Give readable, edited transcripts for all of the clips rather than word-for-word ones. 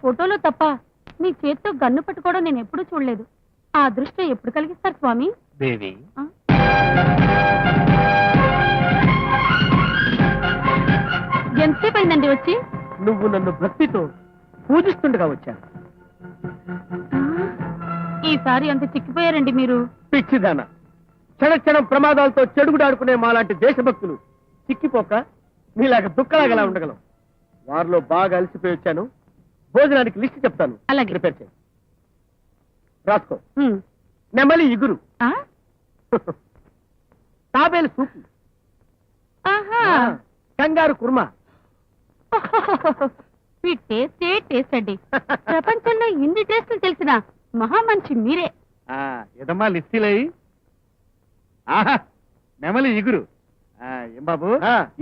ఫోటోలో తప్ప మీ చేత్తో గన్ను పట్టుకోవడం నేను ఎప్పుడూ చూడలేదు. ఆ అదృష్టం ఎప్పుడు కలిగిస్తారు స్వామి? దేవి, ఎంతసేపు అయిందండి వచ్చి? నువ్వు నన్ను భక్తితో పూజిస్తుండగా వచ్చాను. ఈసారి అంత చిక్కిపోయారండి మీరు. పిచ్చిదాన, క్షణ క్షణం ప్రమాదాలతో చెడుగుడాడుకునే మాలాంటి దేశభక్తులు చిక్కిపోక నీలాగా దుఃఖలాగలా ఉండగలం. వారిలో బాగా అలసిపోయి వచ్చాను. భోజనానికి లిస్ట్ చెప్తాను, అలాగే. ప్రిపేర్ చేయి. రాసుకో. నెమలి ఇగురు, తాబేలు సూపు, కంగారు కుర్మా. మీ టేస్టే టేస్ట్ అండి. ప్రపంచంలో ఇన్ని టేస్టులు తెలిసిన మహామనిషి మీరే. ఏదమ్మా లిస్టీలై. ఆహా, నెమలి ఇగురు. ఏం బాబు,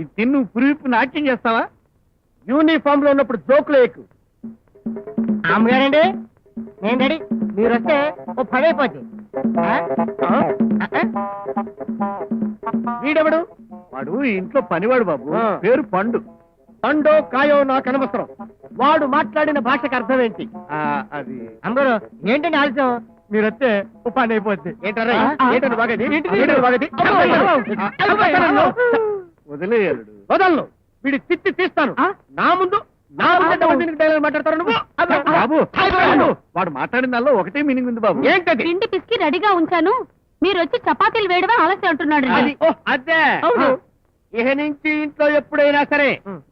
ఇది తిన్ను పురివిప్పు నాట్యం చేస్తావా? యూనిఫామ్ లో ఉన్నప్పుడు జోకులు ఎక్కువ. అమ్మగారండి, నేను రెడీ. మీరు వస్తే ఓ పని అయిపోద్ది. వీడెవడు? వాడు ఇంట్లో పనివాడు బాబు, పేరు పండు. పండో కాయో నాకు అనవసరం. వాడు మాట్లాడిన భాషకు అర్థం ఏంటి? అది అమ్మగారు, ఏంటండి ఆలస్యం? మీరు వస్తే ఉపాధి అయిపోద్ది. ఏంటరా? ఏంటని బాగది? ఏంటని బాగది? వదిలేయలుడు. వదలను. వీడి తిట్టి తీస్తాను. నా ముందు డైలాగ్ మాట్లాడతారు నువ్వు? బాబు, వాడు మాట్లాడిన దానిలో ఒకటే మీనింగ్ ఉంది బాబు. ఏంటది? పిండి పిసికి రెడీగా ఉంచాను, మీరు వచ్చి చపాతీలు వేయడమే ఆలస్యం అంటున్నాడు. అదే ఇహ నుంచి ఇంట్లో ఎప్పుడైనా సరే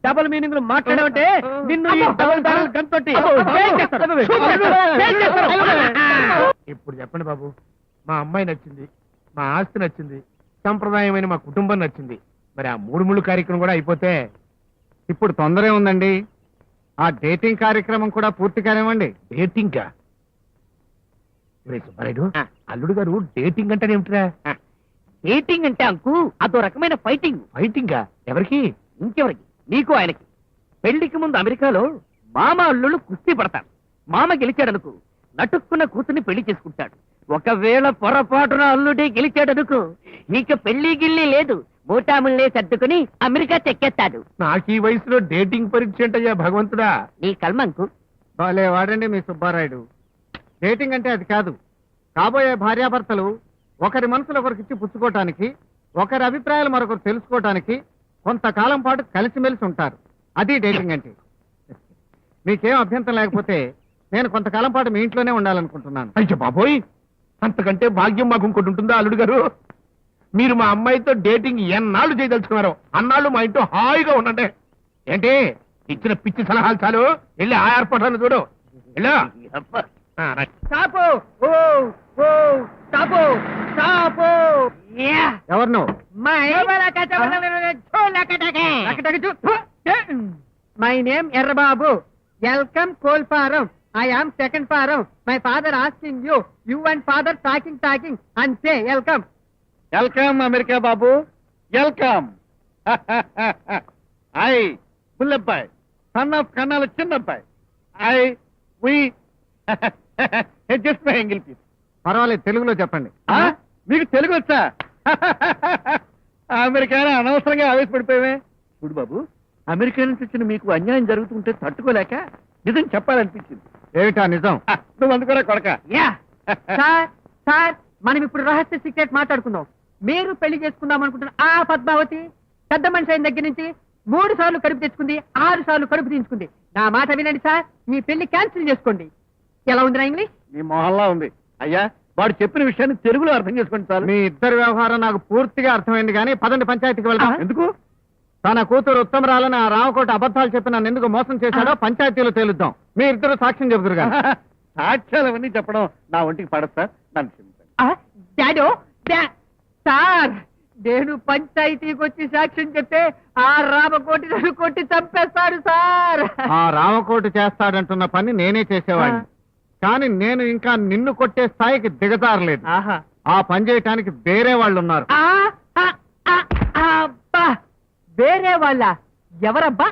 డబుల్ మీనింగ్ మాట్లాడమంటే నిన్ను ఈ డబుల్ బ్యారల్ గన్ తోటి ఇప్పుడు చెప్పండి బాబు, మా అమ్మాయి నచ్చింది, మా ఆస్తి నచ్చింది, సంప్రదాయమైన మా కుటుంబం నచ్చింది. మరి ఆ మూడు ముళ్ళు కార్యక్రమం కూడా అయిపోతే ఇప్పుడు తొందరే ఉందండి. ఆ డేటింగ్ కార్యక్రమం కూడా పూర్తి కానివ్వండి. డేటింగ్ సుబ్బారాయుడు, అల్లుడు గారు డేటింగ్ అంటే ఏమిటిరా? డేటింగ్ అంటే అంకు అదో రకమైన ఫైటింగ్. ఫైటింగ్ ఎవరికి? ఇంకెవరికి? నీకు ఆయనకి. పెళ్లికి ముందు అమెరికాలో మామ అల్లుళ్ళు కుస్తీ పడతారు. మామ గెలిచాడనుకు నటుక్కున్న కూతుర్ని పెళ్లి చేసుకుంటాడు. ఒకవేళ పొరపాటున అల్లుడే గెలిచాడనుకు ఇక పెళ్లి గిల్లి లేదు, మూటాముల్నే సర్దుకుని అమెరికా చెక్కేస్తాడు. నాకు ఈ వయసులో డేటింగ్ పరీక్ష ఏంటయ్యా భగవంతుడా? నీ కల్మంకు. బాలే వాడండి మీ సుబ్బారాయుడు. డేటింగ్ అంటే అది కాదు. కాబోయే భార్యాభర్తలు ఒకరి మనసులు ఒకరికిచ్చి పుచ్చుకోవటానికి, ఒకరి అభిప్రాయాలు మరొకరు తెలుసుకోవటానికి కొంతకాలం పాటు కలిసిమెలిసి ఉంటారు. అది డేటింగ్ అంటే. మీకేం అభ్యంతరం లేకపోతే నేను కొంతకాలం పాటు మీ ఇంట్లోనే ఉండాలనుకుంటున్నాను. అయ్యో బాబోయ్, అంతకంటే భాగ్యం మాకు ఇంకోటి ఉంటుందా అల్లుడు గారు? మీరు మా అమ్మాయితో డేటింగ్ ఎన్నాళ్ళు చేయదలుచుకున్నారో అన్నాళ్ళు మా ఇంట్లో హాయిగా ఉండండి. ఏంటి ఇచ్చిన పిచ్చి సలహాలు చాలు, వెళ్ళి ఆ ఏర్పాట్లను చూడు. వెళ్ళా ఎవరు? My name Errababu. Welcome coal farm. I am second forum. My father asking you. You and father talking and say welcome. Welcome America బాబు, welcome. I Bullabbai, son of Kannala Chinnabbai. Just my ఎంగిల్ పీస్. పర్వాలేదు, తెలుగులో చెప్పండి. మీకు తెలుగు వచ్చా? అమెరికాలో అనవసరంగా ఆవేశపడిపోయావే. చూడు బాబు, అమెరికా నుంచి వచ్చిన మీకు అన్యాయం జరుగుతుంటే తట్టుకోలేక నిజం చెప్పాలనిపించింది. ఏమిటా నిజం? నువ్వు అందుకోరా కొడక. సార్, మనం ఇప్పుడు రహస్య సీక్రెట్ మాట్లాడుకుందాం. మీరు పెళ్లి చేసుకుందాం అనుకుంటున్న ఆ పద్మావతి పెద్ద మనిషి అయిన దగ్గర నుంచి 3 సార్లు కడుపు తెచ్చుకుంది, 6 సార్లు కడుపు తీయించుకుంది. నా మాట వినండి సార్, మీ పెళ్లి క్యాన్సిల్ చేసుకోండి. ఎలా ఉంది నా ఇంగ్లీష్? మీ మొహల్లా ఉంది. అయ్యా, వాడు చెప్పిన విషయాన్ని తెలుగులో అర్థం చేసుకోండి సార్. మీ ఇద్దరు వ్యవహారం నాకు పూర్తిగా అర్థమైంది, కానీ పదండి పంచాయతీకి వెళ్దాం. ఎందుకు? తన కూతురు ఉత్తమరాలని ఆ రామకోట అబద్ధాలు చెప్పి నన్ను ఎందుకు మోసం చేశాడో పంచాయతీలో తేలుద్దాం. మీ ఇద్దరు సాక్ష్యం చెబుతురు కదా. సాక్ష్యాలు అవన్నీ చెప్పడం నా ఒంటికి పడదు సార్, నన్ను క్షమించండి. సార్, నేను పంచాయతీకి వచ్చి సాక్ష్యం చెప్తే ఆ రామకోటి నన్ను కొట్టి చంపేస్తాడు సార్. ఆ రామకోటి చేస్తాడంటున్న పని నేనే చేసేవాడిని, కానీ నేను ఇంకా నిన్ను కొట్టే స్థాయికి దిగజారలేదు. ఆ పని చేయటానికి వేరే వాళ్ళు ఉన్నారు. వేరే వాళ్ళ? ఎవరబ్బా?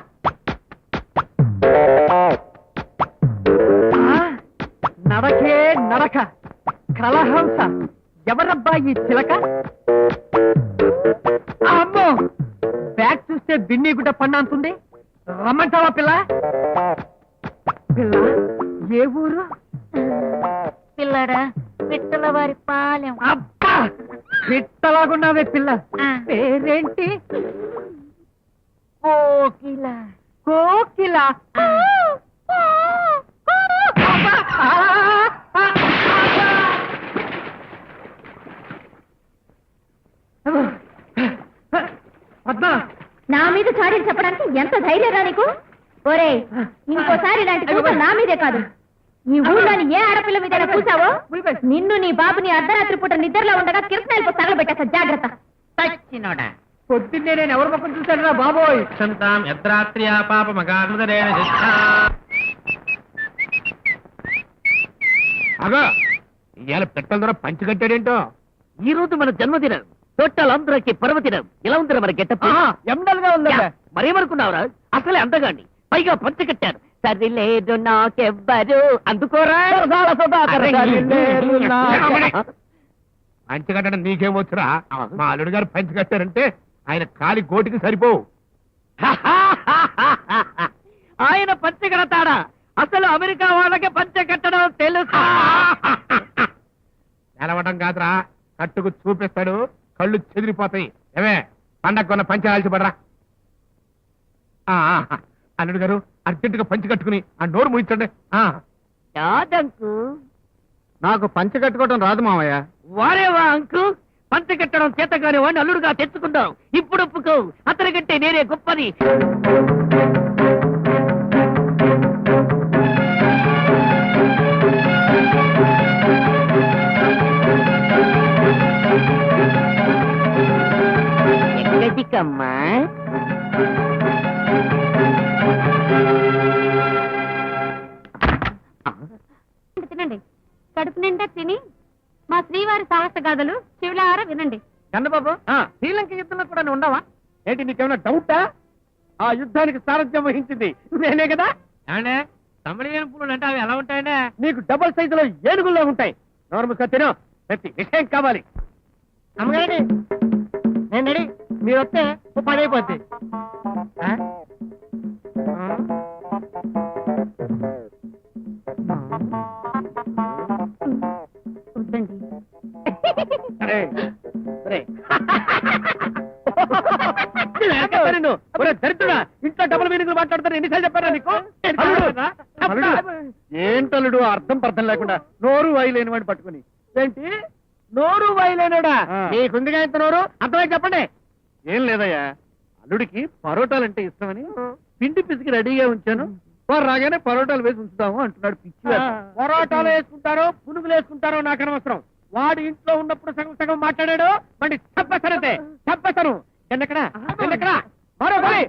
నరకే నరక కలహంస. ఎవరబ్బా ఈ చిలక? అమ్మో, బ్యాగ్ చూస్తే బిన్నీ గుడ్డ పన్నంతుంది. రమ్మంటావా పిల్ల? పిల్ల ఏ ఊరు? పిల్లడా పిట్టల వారి పాలెం. అబ్బా పిట్టలాగున్నావే పిల్ల. ఆ. పేరేంటి? కోకిల. కోకిల. పద్మా, నా మీద చాడీలు చెప్పడానికి ఎంత ధైర్యరా నీకు? ఒరే ఇంకోసారి ఇలాంటి కూతురు నా మీదే కాదు ఈ ఊళ్ళోని ఏ ఆడపిల్ల మీద చూసావో నిన్ను నీ బాబుని అర్ధరాత్రి పూట నిద్రలో ఉండగా కిరసనాయలతో తగలబెట్టేస్తా, జాగ్రత్త. చచ్చినోడా పొద్దున్నే నేను ఎవరి ముఖం చూశాను రా బాబోయ్. సంతాం యత్రాత్ర్యా పాపమగానుదరేణ అగా ఇవాళ పెట్టల ద్వారా పంచి కట్టాడేంటో. ఈ రోజు మన జన్మదినం, తొట్టాలందరికి పర్వదినం. ఎలా ఉందిరా మన గెట్టప్? ఎమ్డల్ గా ఉందా? మరేమనుకున్నావురా, అసలే అందగాండి, పైగా పంచ కట్టారు. సరి లేదు నాకెవ్వరు, అందుకోరా. పంచి కట్టడం నీకేమొచ్చురా? మా అల్లుడు గారు పంచి కట్టారంటే ఆయన కాలి గోటికి సరిపోవు. ఆయన పంచ కడతాడా? అసలు అమెరికా వాళ్ళకి పంచ కట్టడం తెలుసా? నిలవటం కాదురా, కట్టుకు చూపిస్తాడు, కళ్ళు చెదిరిపోతాయి. ఏమే పండగ కొన్న పంచి ఆల్చిపడరా. అల్లుడు గారు అర్జెంటుగా పంచి కట్టుకుని ఆ నోరు ముయించండి. కాదంకు. నాకు పంచ కట్టుకోవడం రాదు మావయ్య. వారేవా అంకు, పంచ కట్టడం చేతగానే వాడిని అల్లుడుగా తెచ్చుకుందాం. ఇప్పుడు ఒప్పుకో, అతని కంటే నేనే గొప్పది. ఎక్కడికమ్మా? తినండి, కడుపు నిండా తిని మా శ్రీవారి సాహస గాథలు శివులారా వినండి. కన్నబాబు శ్రీలంక యుద్ధంలో కూడా నువ్వు ఉండవా ఏంటి? నీకేమైనా డౌటా? ఆ యుద్ధానికి సారథ్యం వహించింది నేనే కదా. తమిళ పూలు అంటే అవి ఎలా ఉంటాయంటే నీకు డబుల్ సైజులో ఏనుగుల్లో ఉంటాయి. నోర్ముగా తిను, ప్రతి విషయం కావాలి. అమ్మగారి నేను రెడీ, మీరు వస్తే ఓ పని అయిపోద్ది. వద్దండి. దరిద్రుడా, ఇంట్లో డబుల్ మీనింగ్ మాట్లాడతారు. ఎన్నిసార్లు చెప్పారా నీకు? ఏంటల్లుడు అర్థం పర్థం లేకుండా నోరు వాయిలేని వాడిని పట్టుకుని. ఏంటి నోరు వాయిలేనోడా? ఆ. నీకుందిగా ఇంత నోరు, అర్థమై చెప్పండి. ఏం లేదయ్యా, అల్లుడికి పరోటాలంటే ఇష్టమని పిండి పిసికి రెడీగా ఉంచాను. వారు రాగానే పరోటాలు వేసి ఉంచుతాము అంటున్నాడు. పిచ్చి వేధవ. పొరోటాలు వేసుకుంటారో పునుగులు వేసుకుంటారో నాకు అనవసరం. వాడు ఇంట్లో ఉన్నప్పుడు సగం సగం మాట్లాడాడు, మరి చంపేస్తానంతే, చంపేస్తాను. ఎన్నెక్కడా ఎన్నెక్కడా మరో పని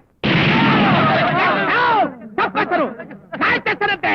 చంపేస్తాను, కాల్చేస్తానంతే.